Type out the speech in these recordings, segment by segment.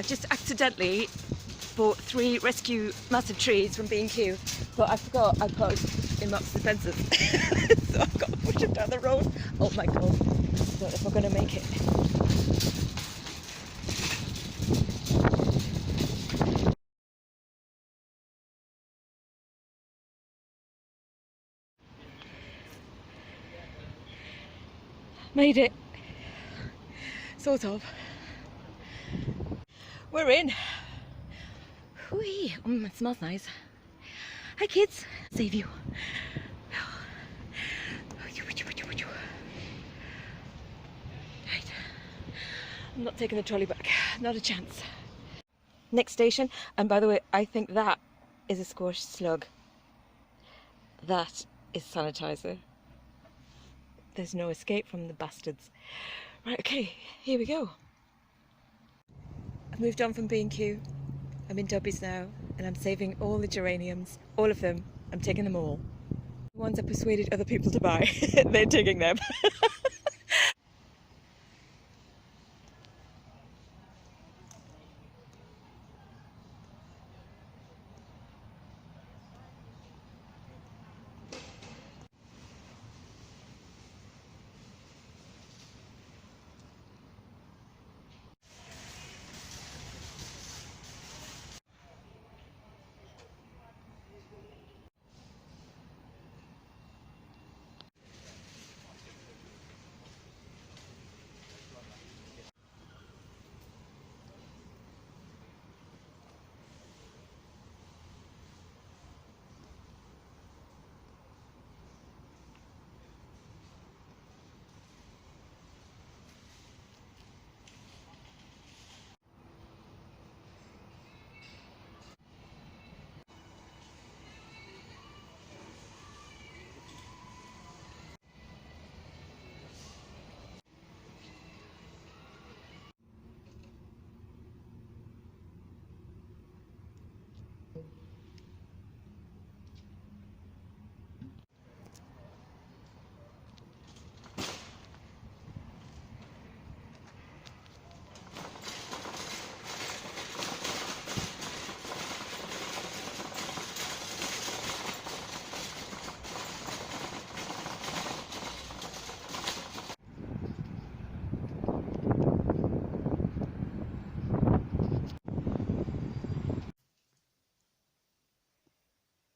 I just accidentally bought 3 rescue massive trees from B&Q, but I forgot I put in Marks and Spencer's. So I've got to push it down the road. Oh my god, I don't know if I'm going to make it. Made it. Sort of. We're in. Whee! It smells nice. Hi kids. Save you. Right. I'm not taking the trolley back. Not a chance. Next station. And by the way, I think that is a squash slug. That is sanitizer. There's no escape from the bastards. Right, okay, here we go. I've moved on from B&Q. I'm in Dubbies now, and I'm saving all the geraniums. All of them. I'm taking them all. The ones I persuaded other people to buy, they're taking them.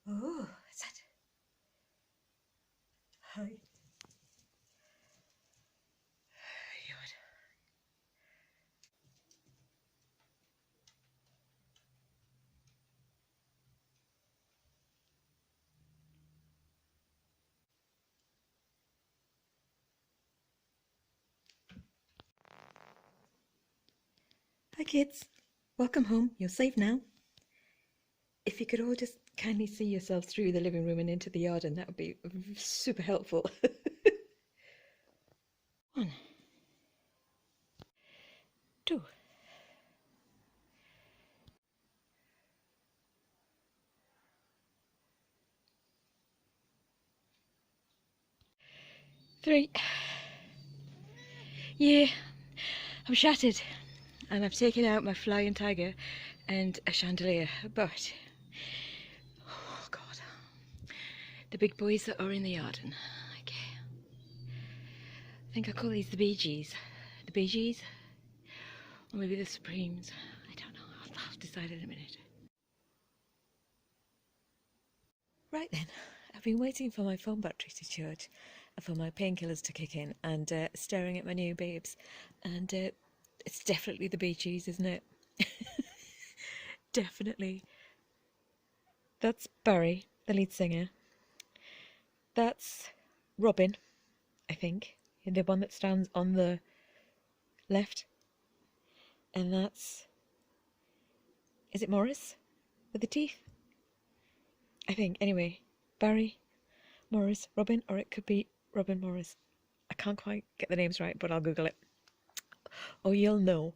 Oh, is that? Hi. God. Hi kids, welcome home. You're safe now. If you could all just kindly see yourselves through the living room and into the yard, and that would be super helpful. 1, 2, 3. Yeah, I'm shattered, and I've taken out my flying tiger and a chandelier, but oh god, the big boys that are in the garden. Okay, I think I call these the Bee Gees. The Bee Gees, or maybe the Supremes. I don't know. I'll decide in a minute. Right then, I've been waiting for my phone battery to charge, for my painkillers to kick in, and staring at my new babes, and it's definitely the Bee Gees, isn't it? Definitely. That's Barry, the lead singer. That's Robin, I think, the one that stands on the left. And that's... is it Morris with the teeth? I think. Anyway, Barry, Morris, Robin, or it could be Robin Morris. I can't quite get the names right, but I'll Google it. Oh, you'll know.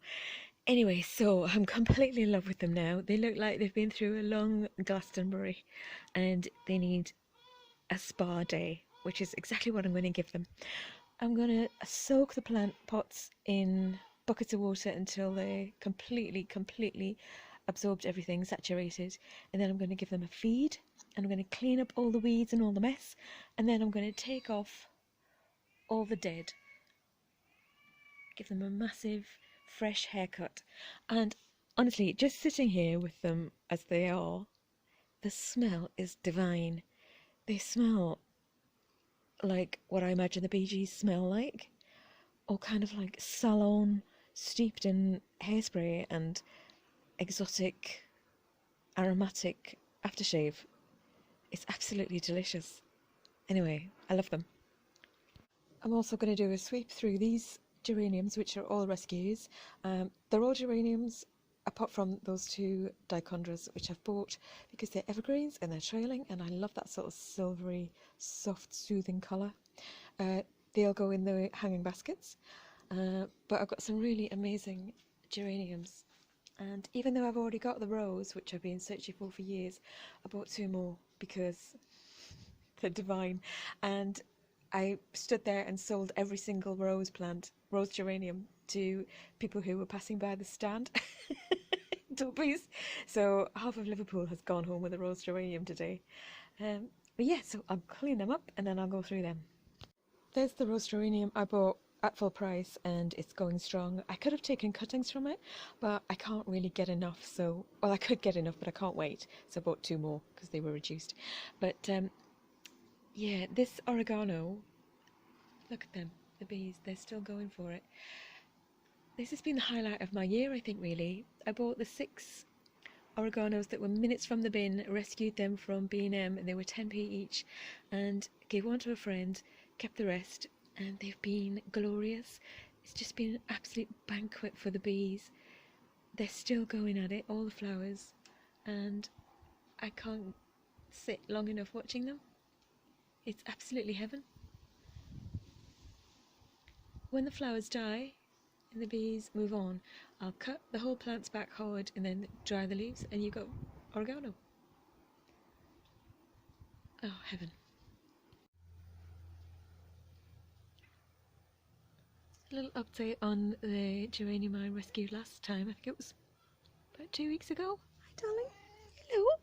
Anyway, so I'm completely in love with them now. They look like they've been through a long Glastonbury and they need a spa day, which is exactly what I'm going to give them. I'm going to soak the plant pots in buckets of water until they completely absorbed everything, saturated. And then I'm going to give them a feed, and I'm going to clean up all the weeds and all the mess, and then I'm going to take off all the dead. Give them a massive fresh haircut. And honestly, just sitting here with them as they are, the smell is divine. They smell like what I imagine the Bee Gees smell like, or kind of like salon steeped in hairspray and exotic aromatic aftershave. It's absolutely delicious. Anyway, I love them. I'm also going to do a sweep through these geraniums, which are all rescues. They're all geraniums apart from those two dichondras, which I've bought because they're evergreens and they're trailing, and I love that sort of silvery, soft, soothing colour. They'll go in the hanging baskets, but I've got some really amazing geraniums, and even though I've already got the rose, which I've been searching for years, I bought two more because they're divine. And I stood there and sold every single rose geranium, to people who were passing by the stand. Doppies. So half of Liverpool has gone home with a rose geranium today. But yeah, so I'll clean them up and then I'll go through them. There's the rose geranium I bought at full price, and it's going strong. I could have taken cuttings from it, but I can't really get enough. So, well, I could get enough, but I can't wait. So I bought two more because they were reduced. But yeah, this oregano, look at them, the bees, they're still going for it. This has been the highlight of my year, I think, really. I bought the 6 oreganos that were minutes from the bin, rescued them from B&M, and they were 10p each, and gave one to a friend, kept the rest, and they've been glorious. It's just been an absolute banquet for the bees. They're still going at it, all the flowers, and I can't sit long enough watching them. It's absolutely heaven. When the flowers die and the bees move on, I'll cut the whole plants back hard and then dry the leaves, and you've got oregano. Oh, heaven. A little update on the geranium I rescued last time. I think it was about 2 weeks ago. Hi, darling. Hello.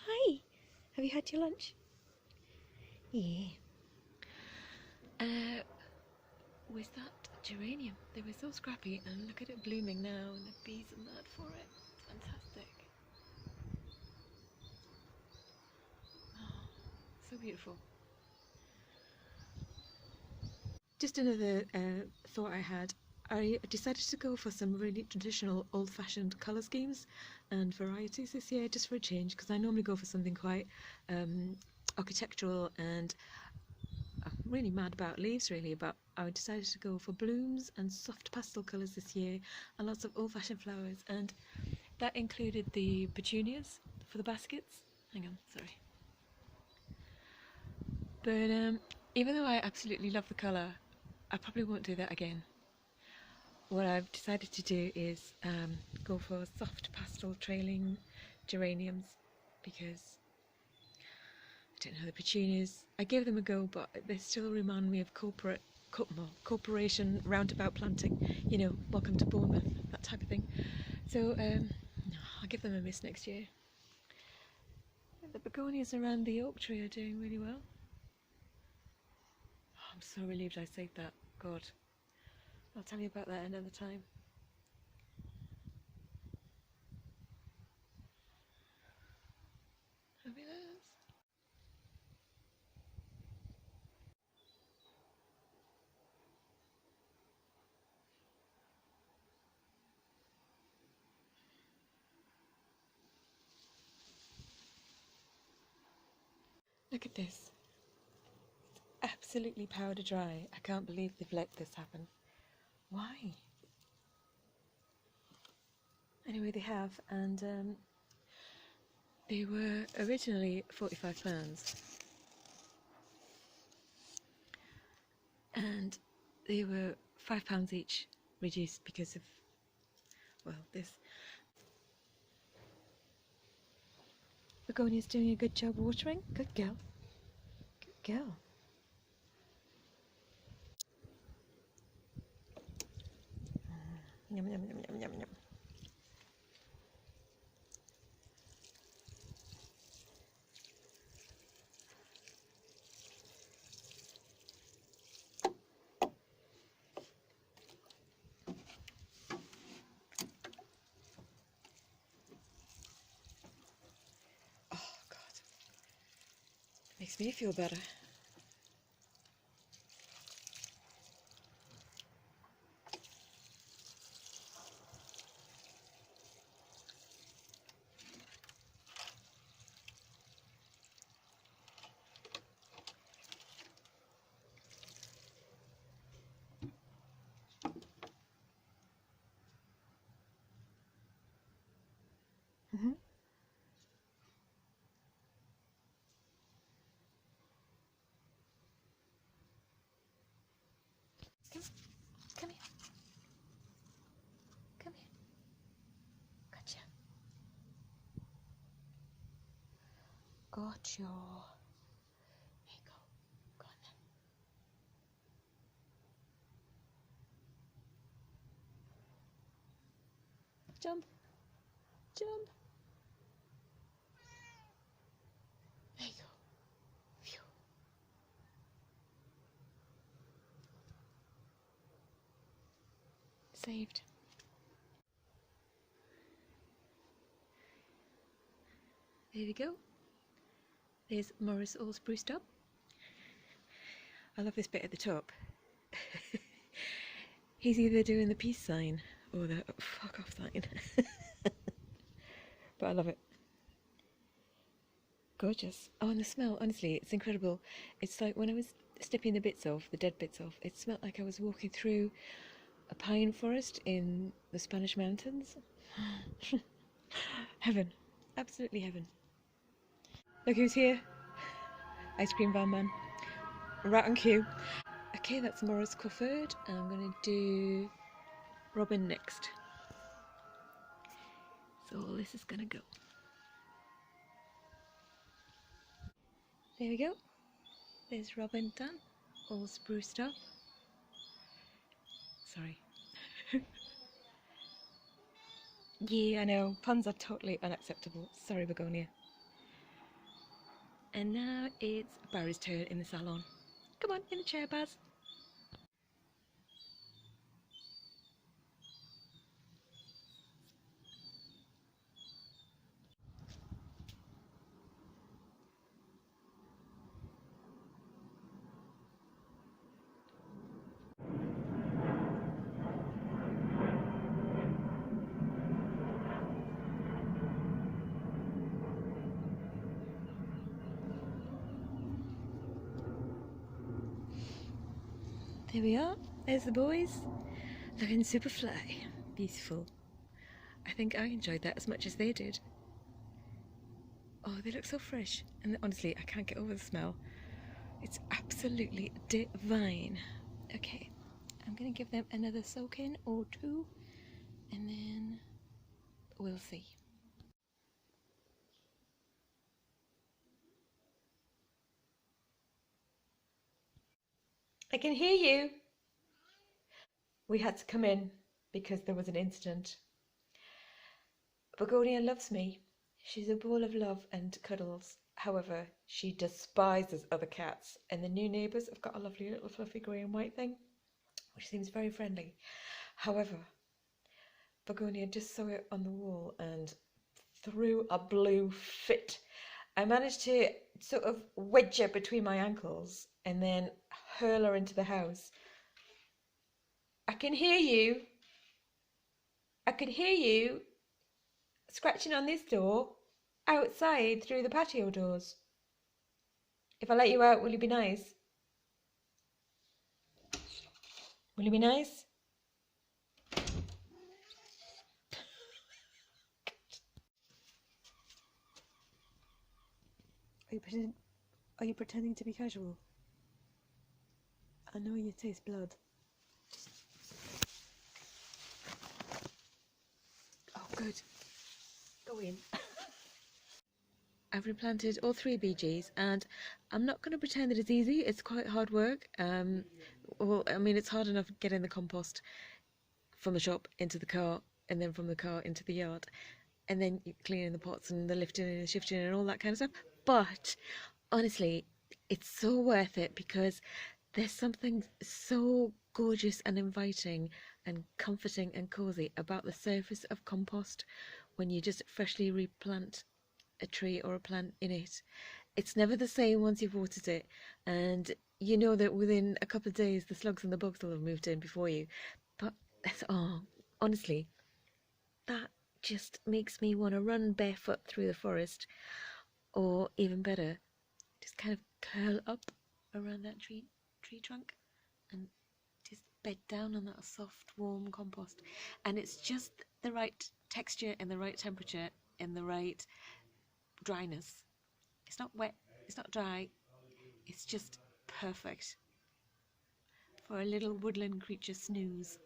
Hi. Have you had your lunch? Yeah. Was that geranium? They were so scrappy, and look at it blooming now, and the bees are mad for it. It's fantastic. Oh, so beautiful. Just another thought I had. I decided to go for some really traditional old-fashioned colour schemes and varieties this year, just for a change, because I normally go for something quite architectural, and I'm really mad about leaves really, but I decided to go for blooms and soft pastel colours this year, and lots of old-fashioned flowers, and that included the petunias for the baskets. Hang on, sorry. But even though I absolutely love the colour, I probably won't do that again. What I've decided to do is go for soft pastel trailing geraniums, because I don't know, the petunias, I gave them a go, but they still remind me of corporation roundabout planting, you know, welcome to Bournemouth, that type of thing. So I'll give them a miss next year. The begonias around the oak tree are doing really well. Oh, I'm so relieved I saved that. God, I'll tell you about that another time. Fabulous. Look at this. It's absolutely powder dry. I can't believe they've let this happen. Why? Anyway, they have, and they were originally £45, and they were £5 each, reduced because of, well, this. Begonia's doing a good job watering. Good girl. Good girl. Yum, yum, yum, yum, yum, yum. Oh, God. Makes me feel better. Mm-hmm. Come, come here. Come here. Gotcha. Gotcha. There you go. Go on then. Jump. Jump. There you go. Phew. Saved. There we go. There's Morris all spruced up. I love this bit at the top. He's either doing the peace sign or the fuck off sign. But I love it. Gorgeous. Oh, and the smell, honestly, it's incredible. It's like when I was snipping the bits off, the dead bits off, it smelled like I was walking through a pine forest in the Spanish mountains. Heaven. Absolutely heaven. Look who's here. Ice cream van man. Right on cue. Okay, that's Morris covered. I'm going to do Robin next. So all this is going to go. There we go. There's Robin done. All spruced up. Sorry. Yeah, I know. Puns are totally unacceptable. Sorry, Begonia. And now it's Barry's turn in the salon. Come on, in the chair, Baz. There we are. There's the boys. Looking super fly. Beautiful. I think I enjoyed that as much as they did. Oh, they look so fresh. And honestly, I can't get over the smell. It's absolutely divine. Okay, I'm going to give them another soak-in or two. And then we'll see. I can hear you. We had to come in because there was an incident. Begonia loves me. She's a ball of love and cuddles. However, she despises other cats. And the new neighbours have got a lovely little fluffy grey and white thing, which seems very friendly. However, Begonia just saw it on the wall and threw a blue fit. I managed to sort of wedge her between my ankles and then hurl her into the house. I can hear you. I can hear you scratching on this door outside through the patio doors. If I let you out, will you be nice? Will you be nice? Are you pretending to be casual? I know you taste blood. Oh, good. Go in. I've replanted all 3 BGs, and I'm not going to pretend that it's easy. It's quite hard work. Well, I mean, it's hard enough getting the compost from the shop into the car, and then from the car into the yard, and then cleaning the pots and the lifting and the shifting and all that kind of stuff. But honestly, it's so worth it because there's something so gorgeous and inviting and comforting and cozy about the surface of compost when you just freshly replant a tree or a plant in it. It's never the same once you've watered it, and you know that within a couple of days the slugs and the bugs will have moved in before you. But that's honestly, that just makes me want to run barefoot through the forest, or even better, just kind of curl up around that tree trunk and just bed down on that soft, warm compost. And it's just the right texture and the right temperature and the right dryness. It's not wet, it's not dry, it's just perfect for a little woodland creature snooze.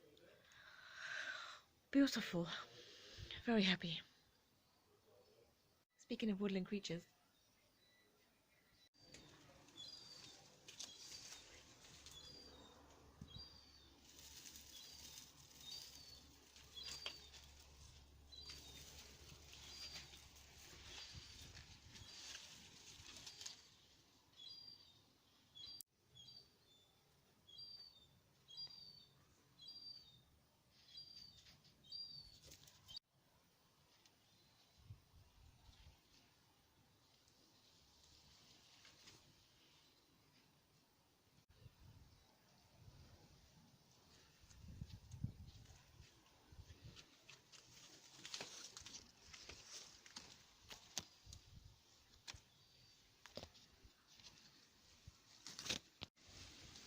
Beautiful. Very happy. Speaking of woodland creatures,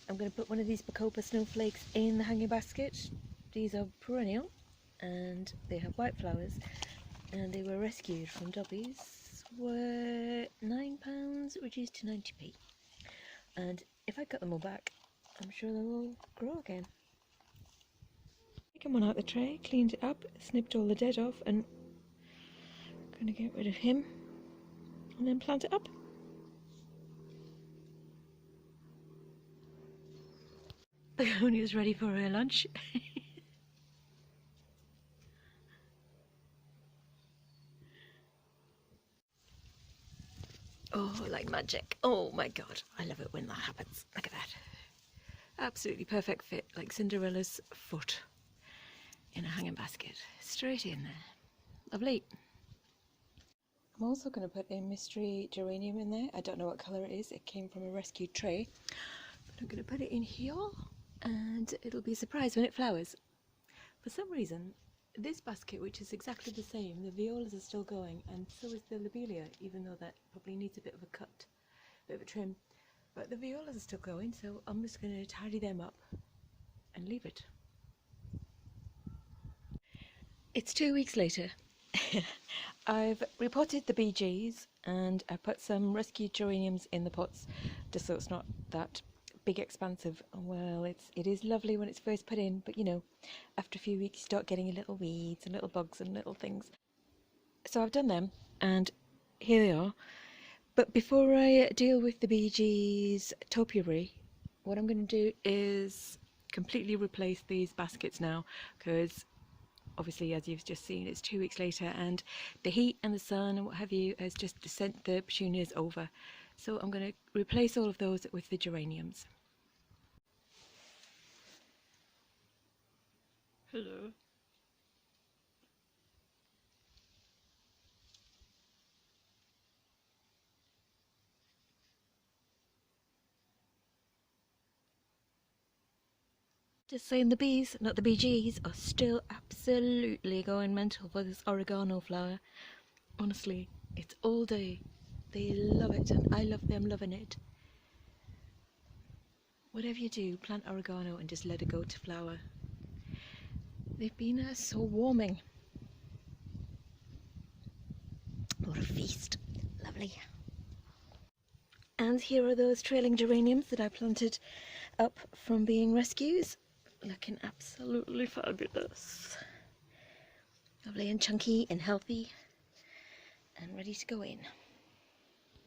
I'm going to put one of these Bacopa snowflakes in the hanging basket. These are perennial and they have white flowers, and they were rescued from Dobbies, were £9 reduced to 90p. And if I cut them all back, I'm sure they'll all grow again. Taken one out of the tray, cleaned it up, snipped all the dead off, and I'm going to get rid of him and then plant it up. Begonia's ready for her lunch. Oh, like magic. Oh my god, I love it when that happens. Look at that. Absolutely perfect fit, like Cinderella's foot in a hanging basket. Straight in there. Lovely. I'm also going to put a mystery geranium in there. I don't know what colour it is. It came from a rescued tray. But I'm going to put it in here, and it'll be a surprise when it flowers. For some reason, this basket, which is exactly the same, the violas are still going, and so is the lobelia, even though that probably needs a bit of a cut, a bit of a trim. But the violas are still going, so I'm just going to tidy them up and leave it. It's 2 weeks later. I've repotted the BGs and I put some rescued geraniums in the pots just so it's not that big expansive. Well, it is lovely when it's first put in, but you know, after a few weeks you start getting little weeds and little bugs and little things. So I've done them and here they are. But before I deal with the BG's topiary, what I'm going to do is completely replace these baskets now, because obviously, as you've just seen, it's 2 weeks later and the heat and the sun and what have you has just sent the petunias over. So I'm going to replace all of those with the geraniums. Hello. Just saying, the bees, not the BGs, are still absolutely going mental for this oregano flower. Honestly, it's all day. They love it and I love them loving it. Whatever you do, plant oregano and just let it go to flower. They've been so warming. What a feast. Lovely. And here are those trailing geraniums that I planted up from being rescues. Looking absolutely fabulous. Lovely and chunky and healthy and ready to go in.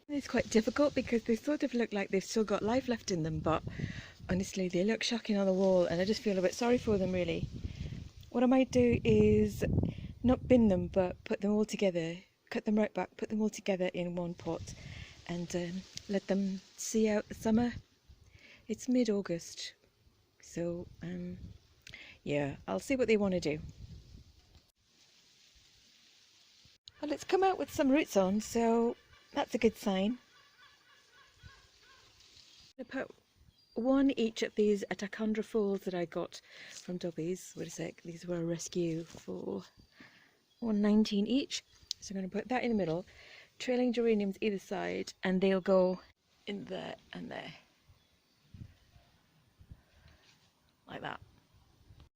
It's quite difficult because they sort of look like they've still got life left in them, but honestly they look shocking on the wall and I just feel a bit sorry for them really. What I might do is not bin them, but put them all together, cut them right back, put them all together in one pot, and let them see out the summer. It's mid-August, so yeah, I'll see what they want to do. Well, it's come out with some roots on, so that's a good sign. I'm going to put one each of these Atacandrophiles that I got from Dobbies. Wait a sec, these were a rescue for $1.19 each. So I'm going to put that in the middle, trailing geraniums either side, and they'll go in there and there. Like that.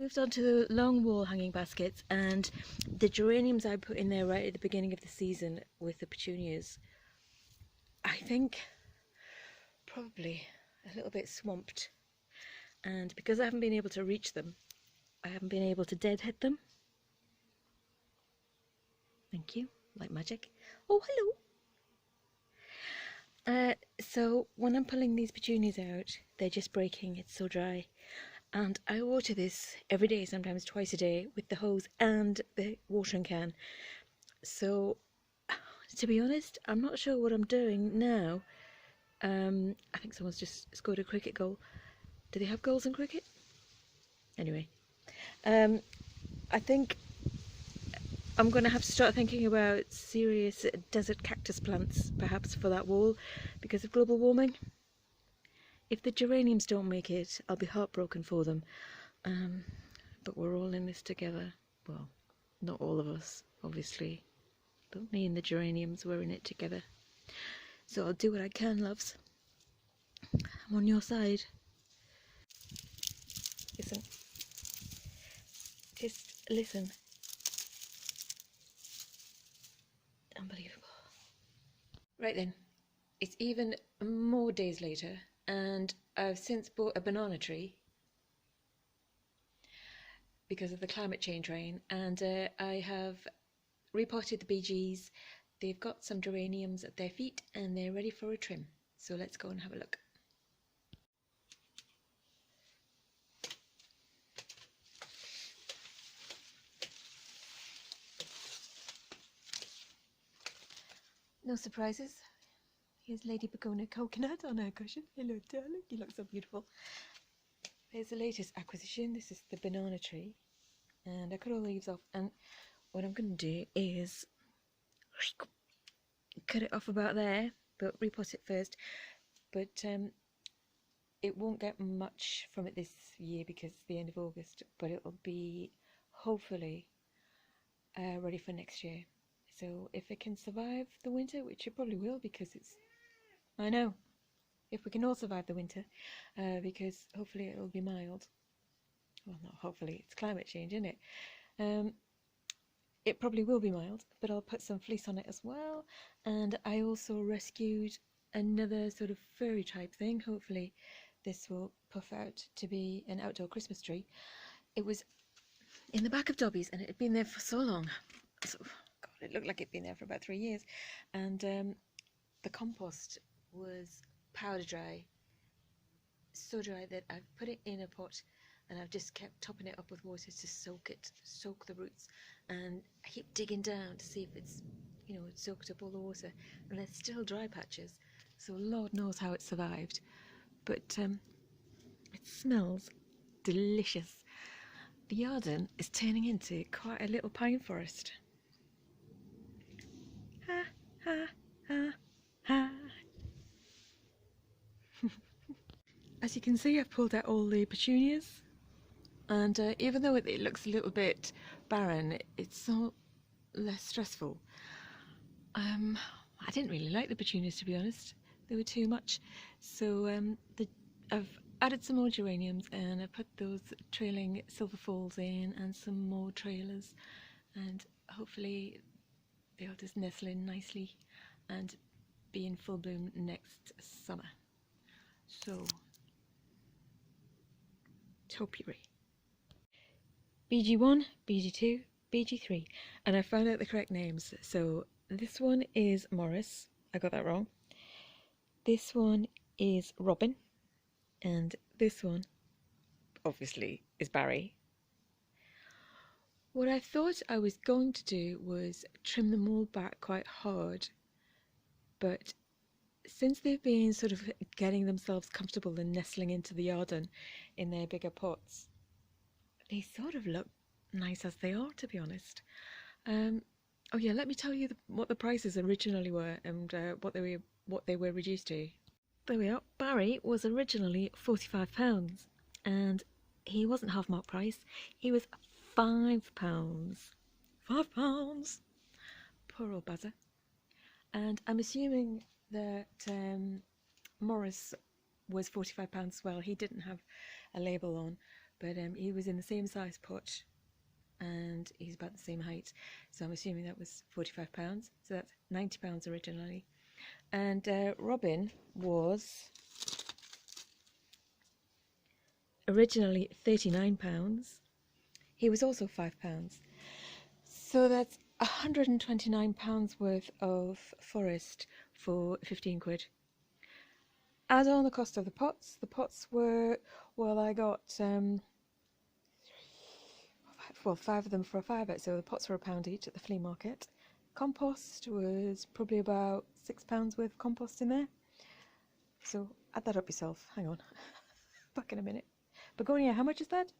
Moved on to the long wall hanging baskets, and the geraniums I put in there right at the beginning of the season with the petunias, I think probably a little bit swamped, and because I haven't been able to reach them, I haven't been able to deadhead them. Thank you, like magic. Oh, hello! So when I'm pulling these petunias out, they're just breaking, it's so dry. And I water this every day, sometimes twice a day, with the hose and the watering can. So, to be honest, I'm not sure what I'm doing now. I think someone's just scored a cricket goal. Do they have goals in cricket? Anyway, I think I'm going to have to start thinking about serious desert cactus plants, perhaps, for that wall, because of global warming. If the geraniums don't make it, I'll be heartbroken for them. But we're all in this together. Well, not all of us, obviously, but me and the geraniums, we're in it together. So I'll do what I can, loves. I'm on your side. Listen. Just listen. Unbelievable. Right then, it's even more days later, and I've since bought a banana tree because of the climate change rain, and I have repotted the BGs. They've got some geraniums at their feet and they're ready for a trim. So let's go and have a look. No surprises. Here's Lady Begonia Coconut on her cushion. Hello, darling. You look so beautiful. Here's the latest acquisition. This is the banana tree. And I cut all the leaves off. And what I'm going to do is cut it off about there, but repot it first. But it won't get much from it this year because it's the end of August. But it'll be hopefully ready for next year. So if it can survive the winter, which it probably will because it's, I know, if we can all survive the winter, because hopefully it will be mild. Well, not hopefully, it's climate change, isn't it? It probably will be mild, but I'll put some fleece on it as well. And I also rescued another sort of furry type thing. Hopefully this will puff out to be an outdoor Christmas tree. It was in the back of Dobby's and it had been there for so long. So, God, it looked like it'd been there for about 3 years. And the compost was powder dry, so dry that I've put it in a pot and I've just kept topping it up with water to soak the roots, and I keep digging down to see if it's, you know, it's soaked up all the water, and there's still dry patches, so Lord knows how it survived, but it smells delicious. The yarden is turning into quite a little pine forest. Ha ha ha ha. As you can see, I've pulled out all the petunias, and even though it looks a little bit barren, it's so less stressful. I didn't really like the petunias, to be honest. They were too much. So I've added some more geraniums, and I put those trailing silver falls in and some more trailers, and hopefully they'll just nestle in nicely and be in full bloom next summer. So, topiary. BG1, BG2, BG3, and I found out the correct names. So this one is Morris, I got that wrong. This one is Robin, and this one obviously is Barry. What I thought I was going to do was trim them all back quite hard, but since they've been sort of getting themselves comfortable and nestling into the garden in their bigger pots, they sort of look nice as they are, to be honest. Oh yeah, let me tell you what the prices originally were and what they were reduced to. There we are. Barry was originally £45, and he wasn't half mark price. He was £5. £5. Poor old Bazza. And I'm assuming that Morris was £45 as well. He didn't have a label on, but he was in the same size pot and he's about the same height. So I'm assuming that was £45. So that's £90 originally. And Robin was originally £39. He was also £5. So that's £129 worth of forest for 15 quid. Add on the cost of the pots. The pots were, well, I got, well, 5 of them for a £5, so the pots were £1 each at the flea market. Compost was probably about £6 worth of compost in there. So add that up yourself. Hang on. Back in a minute. Begonia, how much is that?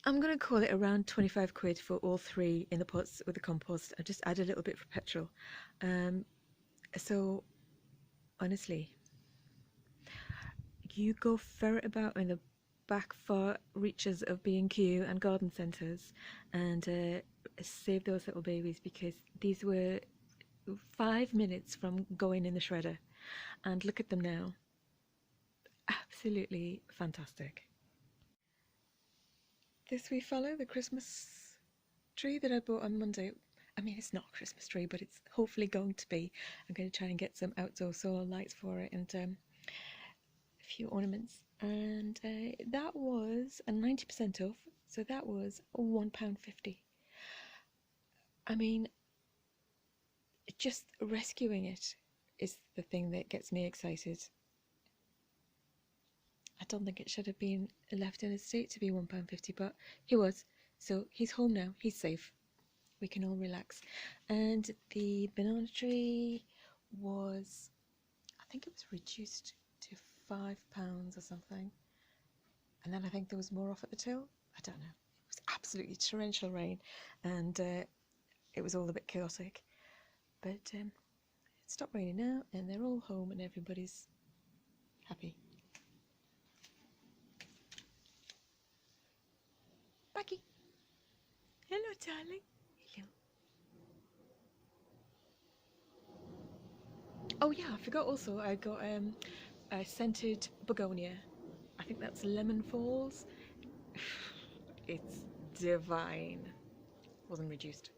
I'm going to call it around 25 quid for all 3 in the pots with the compost. I just add a little bit for petrol. So, honestly, you go ferret about in the back far reaches of B&Q and garden centres and save those little babies, because these were 5 minutes from going in the shredder. And look at them now. Absolutely fantastic. This we follow the Christmas tree that I bought on Monday. I mean, it's not a Christmas tree, but it's hopefully going to be. I'm going to try and get some outdoor solar lights for it and a few ornaments. And that was a 90% off, so that was £1.50. I mean, just rescuing it is the thing that gets me excited. I don't think it should have been left in a state to be £1.50, but he was. So he's home now, he's safe. We can all relax. And the banana tree was, I think it was reduced to £5 or something. And then I think there was more off at the till. I don't know. It was absolutely torrential rain and it was all a bit chaotic. But it stopped raining now and they're all home and everybody's happy. Becky. Hello, darling. Hello. Oh yeah, I forgot also I got a scented begonia. I think that's Lemon Falls. It's divine. Wasn't reduced.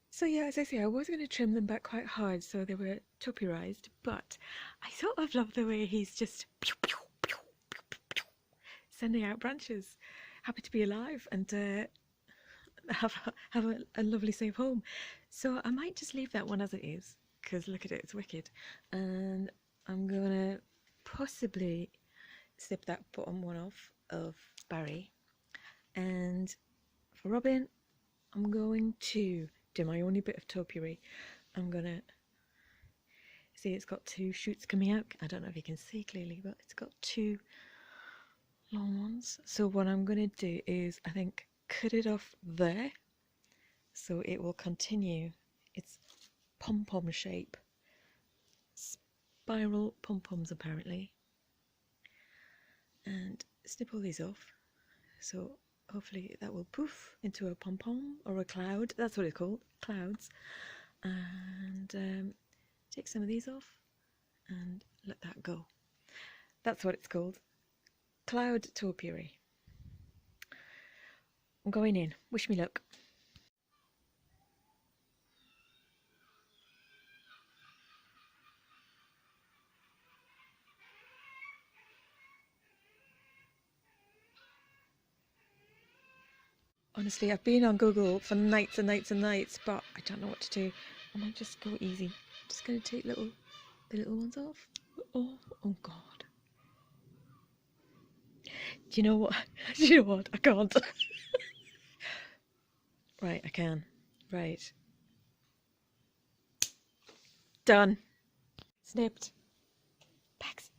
So yeah, as I say, I was going to trim them back quite hard so they were topiarized, but I sort of love the way he's just pew, pew, pew, pew, pew, pew, sending out branches. Happy to be alive and have a lovely safe home. So I might just leave that one as it is, because look at it, it's wicked. And I'm going to possibly snip that bottom one off of Barry. And for Robin, I'm going to do my only bit of topiary. I'm gonna see it's got 2 shoots coming out. I don't know if you can see clearly, but it's got 2 long ones. So what I'm gonna do is, I think, cut it off there so it will continue its pom-pom shape. Spiral pom-poms apparently. And snip all these off. So hopefully that will poof into a pom-pom or a cloud. That's what it's called, clouds. And take some of these off and let that go. That's what it's called, cloud topiary. I'm going in. Wish me luck. Honestly, I've been on Google for nights and nights and nights, but I don't know what to do. I might just go easy. I'm just going to take the little ones off. Oh God. Do you know what? Do you know what? I can't. Right, I can. Right. Done. Snipped. Pax.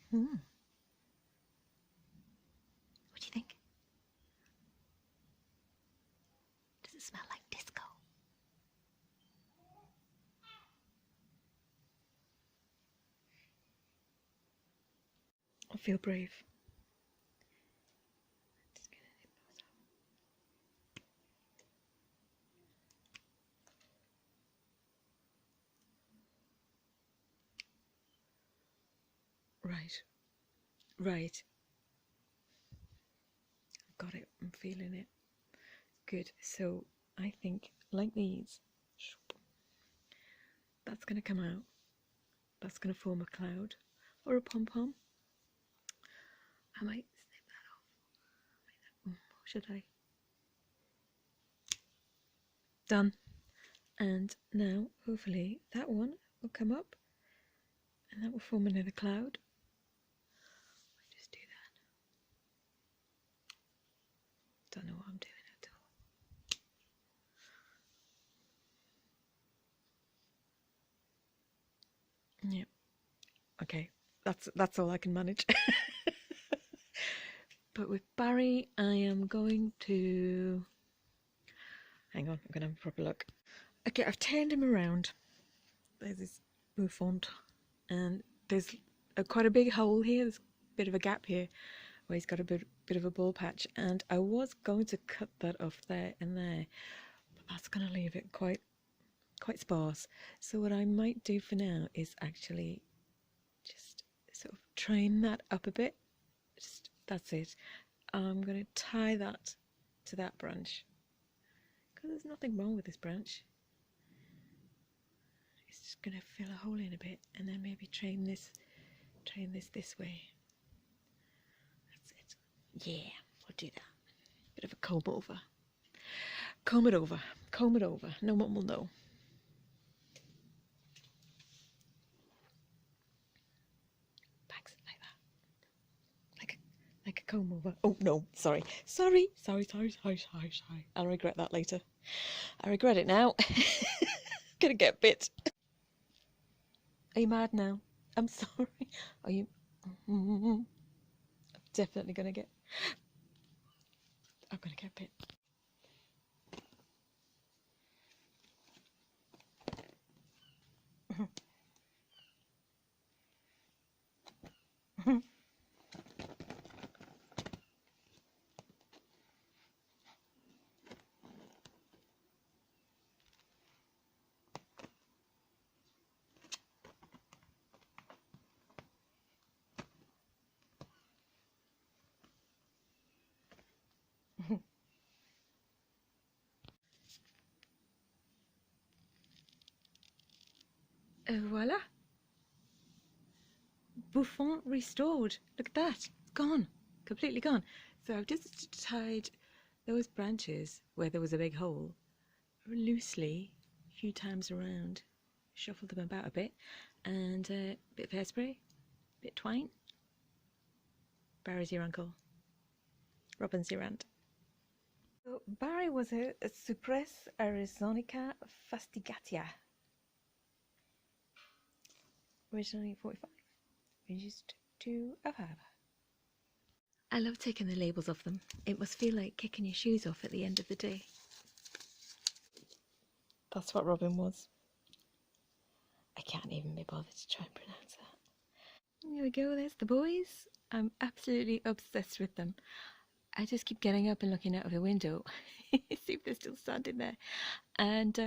What do you think? Does it smell like disco? I feel brave. Just gonna nip those off. Right. Right. I've got it. I'm feeling it. Good. So I think like these. That's going to come out. That's going to form a cloud or a pom-pom. I might snip that off. Should I? Done. And now, hopefully, that one will come up and that will form another cloud. Just do that. Don't know what I'm doing at all. Yeah. Okay. That's all I can manage. But with Barry, I am going to... Hang on, I'm going to have a proper look. Okay, I've turned him around. There's this bouffant, and there's quite a big hole here. There's a bit of a gap here where he's got a bit of a ball patch, and I was going to cut that off there and there, but that's going to leave it quite sparse. So what I might do for now is actually just sort of train that up a bit. Just that's it. I'm going to tie that to that branch because there's nothing wrong with this branch. It's just going to fill a hole in a bit and then maybe train this way. That's it. Yeah, I'll do that. Bit of a comb over. Comb it over. Comb it over. No one will know. Bags it like that. Like a comb over. Oh no, sorry. Sorry. I'll regret that later. I regret it now. Gonna get bit. Are you mad now? I'm sorry. Are you? I'm definitely gonna get. I'm gonna get bit. Voila. Bouffant restored. Look at that. It's gone. Completely gone. So I've just tied those branches where there was a big hole loosely a few times around. Shuffled them about a bit. And a bit of hairspray. A bit of twine. Barry's your uncle. Robin's your aunt. So Barry was a Cypress arizonica fastigatia. Originally 45. Reduced to a 5. I love taking the labels off them. It must feel like kicking your shoes off at the end of the day. That's what Robin was. I can't even be bothered to try and pronounce that. Here we go, there's the boys. I'm absolutely obsessed with them. I just keep getting up and looking out of the window, see if they're still standing there. And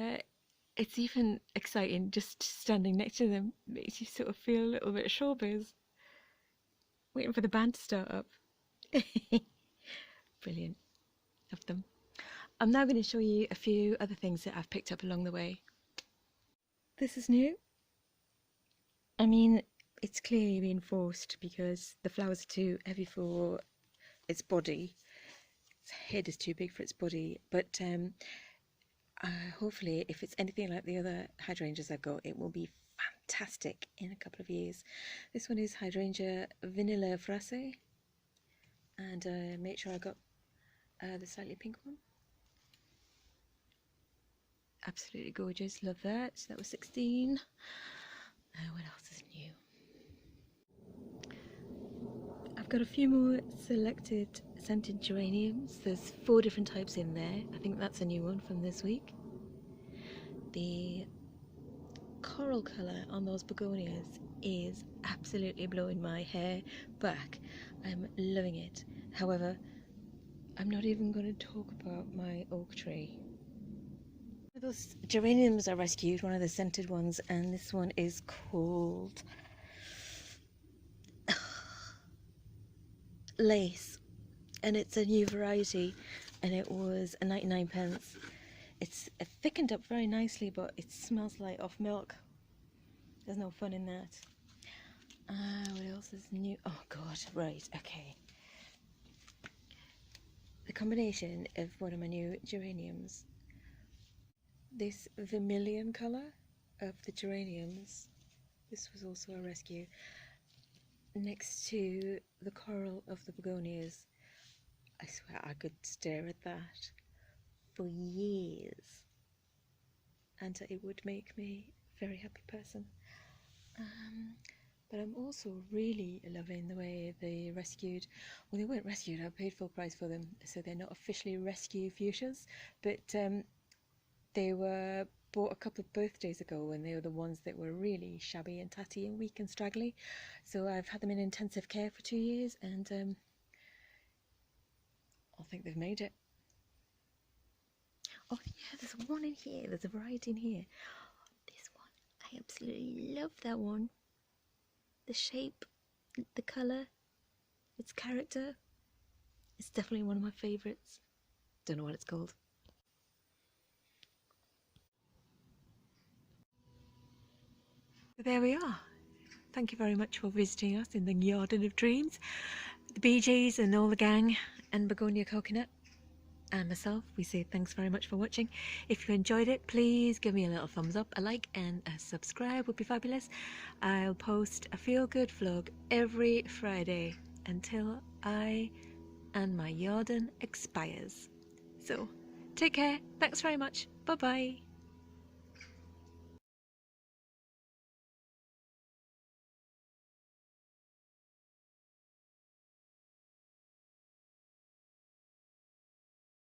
it's even exciting just standing next to them. Makes you sort of feel a little bit showbiz. Waiting for the band to start up. Brilliant. Love them. I'm now going to show you a few other things that I've picked up along the way. This is new. I mean, it's clearly been forced because the flowers are too heavy for its body. Its head is too big for its body, but hopefully if it's anything like the other hydrangeas I've got, it will be fantastic in a couple of years. This one is hydrangea vanilla fraise, and make sure I got the slightly pink one. Absolutely gorgeous, love that. That was 16. What else is new? I've got a few more selected scented geraniums. There's 4 different types in there. I think that's a new one from this week. The coral colour on those begonias is absolutely blowing my hair back. I'm loving it. However, I'm not even going to talk about my oak tree. Those geraniums I rescued, one of the scented ones, and this one is called Lace, and it's a new variety, and it was 99p. It's thickened up very nicely, but it smells like off milk. There's no fun in that. What else is new? Oh god, right, okay. The combination of one of my new geraniums, this vermilion colour of the geraniums, this was also a rescue, next to the coral of the begonias. I swear I could stare at that for years and it would make me a very happy person. But I'm also really loving the way they rescued, well, they weren't rescued, I paid full price for them, so they're not officially rescue fuchsias, but they were bought a couple of birthdays ago and they were the ones that were really shabby and tatty and weak and straggly. So I've had them in intensive care for 2 years and I think they've made it. Oh yeah, there's one in here, there's a variety in here. This one, I absolutely love that one. The shape, the colour, its character, it's definitely one of my favourites. Don't know what it's called. So there we are. Thank you very much for visiting us in the Garden of Dreams. The Bee Gees and all the gang and Begonia Coconut and myself, we say thanks very much for watching. If you enjoyed it, please give me a little thumbs up, a like and a subscribe would be fabulous. I'll post a feel-good vlog every Friday until I and my yarden expires. So take care, thanks very much, bye bye.